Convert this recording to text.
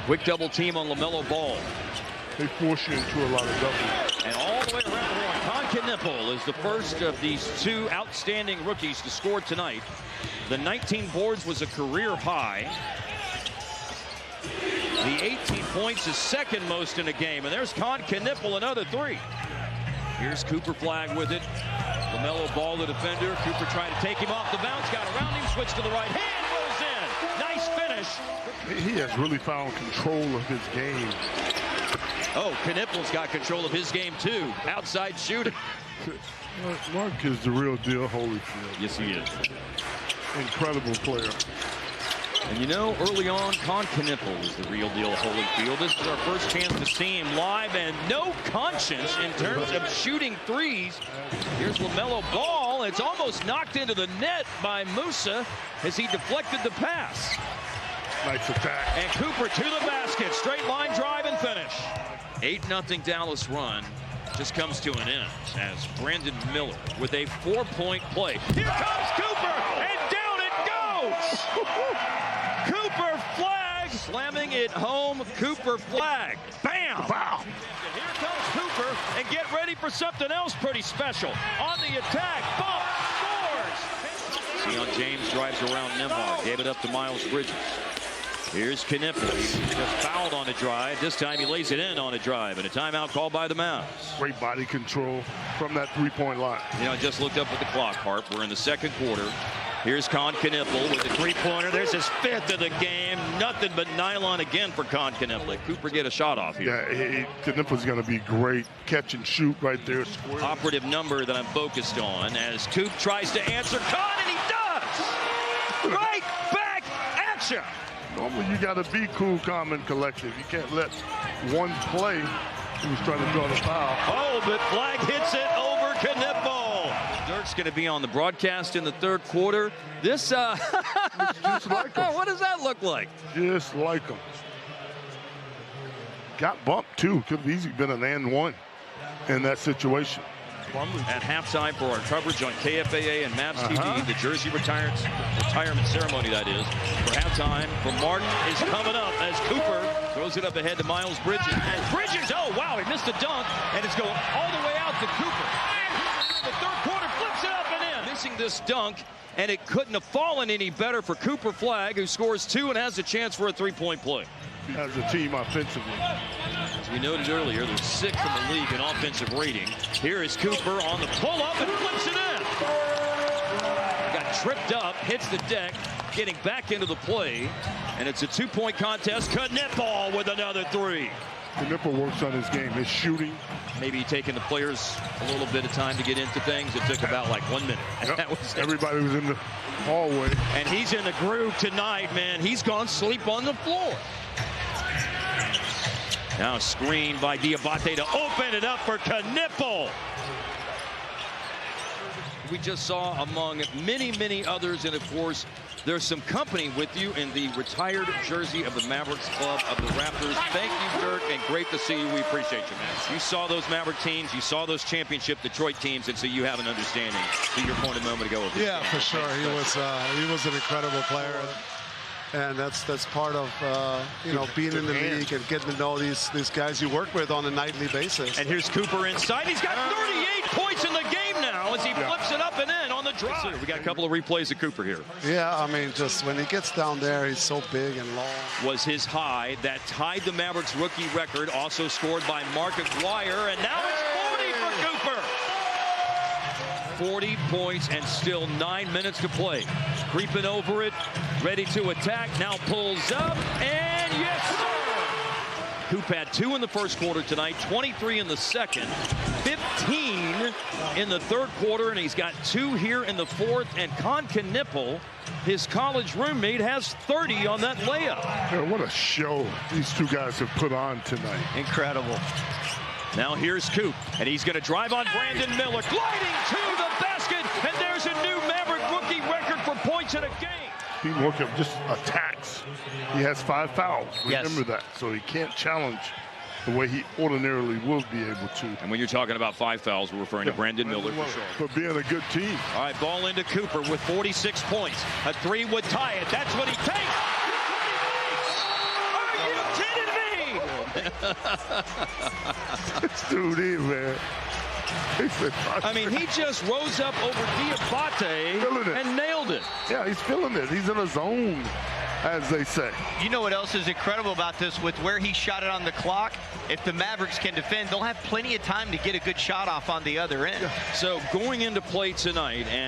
Quick double team on LaMelo Ball. They force you into a lot of doubles. And all the way around the horn, Kon Knueppel is the first of these two outstanding rookies to score tonight. The 19 boards was a career high. The 18 points is second most in a game. And there's Kon Knueppel, another three. Here's Cooper Flagg with it. LaMelo Ball, the defender. Cooper trying to take him off the bounce. Got around him, switch to the right hand, goes in. Nice finish. He has really found control of his game. Oh, Knueppel's got control of his game too. Outside shooting. Mark is the real deal, Holyfield. Yes, he is. Incredible player. And you know, early on, Kon Knueppel is the real deal, Holyfield. This is our first chance to see him live, and no conscience in terms of shooting threes. Here's LaMelo Ball. It's almost knocked into the net by Musa as he deflected the pass. Nice attack. And Cooper to the basket. Straight line drive and finish. 8-0 Dallas run just comes to an end as Brandon Miller with a 4-point play. Here comes Cooper, and down it goes! Cooper Flagg slamming it home. Cooper Flagg. Bam! Wow. And here comes Cooper, and get ready for something else pretty special. On the attack, bump, scores! Deion James drives around Nembhard, gave it up to Miles Bridges. Here's Knueppel. He just fouled on a drive. This time he lays it in on a drive, and a timeout called by the Mavs. Great body control from that three-point line. You know, I just looked up at the clock, Harp. We're in the second quarter. Here's Kon Knueppel with the three-pointer. There's his fifth of the game. Nothing but nylon again for Kon Knueppel. Let Cooper get a shot off here. Yeah, Knueppel's going to be great. Catch and shoot right there. Square. Operative number that I'm focused on as Coop tries to answer Kon, and he does! Right back at you! Normally, you got to be cool, calm, and collective. You can't let one play. He was trying to draw the foul. Oh, but Flagg hits it over Knueppel. Dirk's going to be on the broadcast in the third quarter. This, just like him. What does that look like? Just like him. Got bumped, too. Could have easily been an and one in that situation. At halftime for our coverage on KFAA and Mavs TV, the jersey retirement ceremony, that is. For halftime, for Martin is coming up as Cooper throws it up ahead to Miles Bridges. And Bridges, oh wow, he missed a dunk, and it's going all the way out to Cooper. The third quarter flips it up and in. Missing this dunk, and it couldn't have fallen any better for Cooper Flagg, who scores two and has a chance for a three-point play. As a team offensively. As we noted earlier, they're sixth in the league in offensive rating. Here is Cooper on the pull-up and flips it in. Got tripped up, hits the deck, getting back into the play, and it's a two-point contest. Knueppel with another three. Knueppel works on his game, his shooting. Maybe taking the players a little bit of time to get into things. It took about like 1 minute. Yep. That was everybody was in the hallway. And he's in the groove tonight, man. He's gone sleep on the floor. Now screened by Diabate to open it up for Knueppel. We just saw among many, many others, and of course, there's some company with you in the retired jersey of the Mavericks Club of the Raptors. Thank you, Dirk, and great to see you. We appreciate you, man. You saw those Maverick teams, you saw those championship Detroit teams, and so you have an understanding, to your point a moment ago. Yeah, for sure. He was an incredible player. And that's part of being in the league and getting to know these guys you work with on a nightly basis. And here's Cooper inside. He's got 38 points in the game now as he flips it up and in on the drive. We got a couple of replays of Cooper here. Yeah, I mean, just when he gets down there, he's so big and long. Was his high that tied the Mavericks rookie record, also scored by Mark Aguirre, and now it's 40 for Cooper. 40 points and still 9 minutes to play. Creeping over it, ready to attack, now pulls up, and yes, sir! Coop had 2 in the first quarter tonight, 23 in the second, 15 in the third quarter, and he's got 2 here in the fourth, and Kon Knueppel, his college roommate, has 30 on that layup. Yeah, what a show these two guys have put on tonight. Incredible. Now here's Coop, and he's going to drive on Brandon Miller, gliding to the basket, and there's a new Maverick rookie record for points in a game. Teamwork of just attacks. He has 5 fouls. Remember that. So he can't challenge the way he ordinarily will be able to. And when you're talking about 5 fouls, we're referring to Brandon Miller for sure. For being a good team. All right, ball into Cooper with 46 points. A 3 would tie it. That's what he takes. Are you kidding This dude is, man. I mean, he just rose up over Diabate and nailed it. Yeah, he's feeling it. He's in a zone, as they say. You know what else is incredible about this? With where he shot it on the clock, if the Mavericks can defend, they'll have plenty of time to get a good shot off on the other end. So going into play tonight, and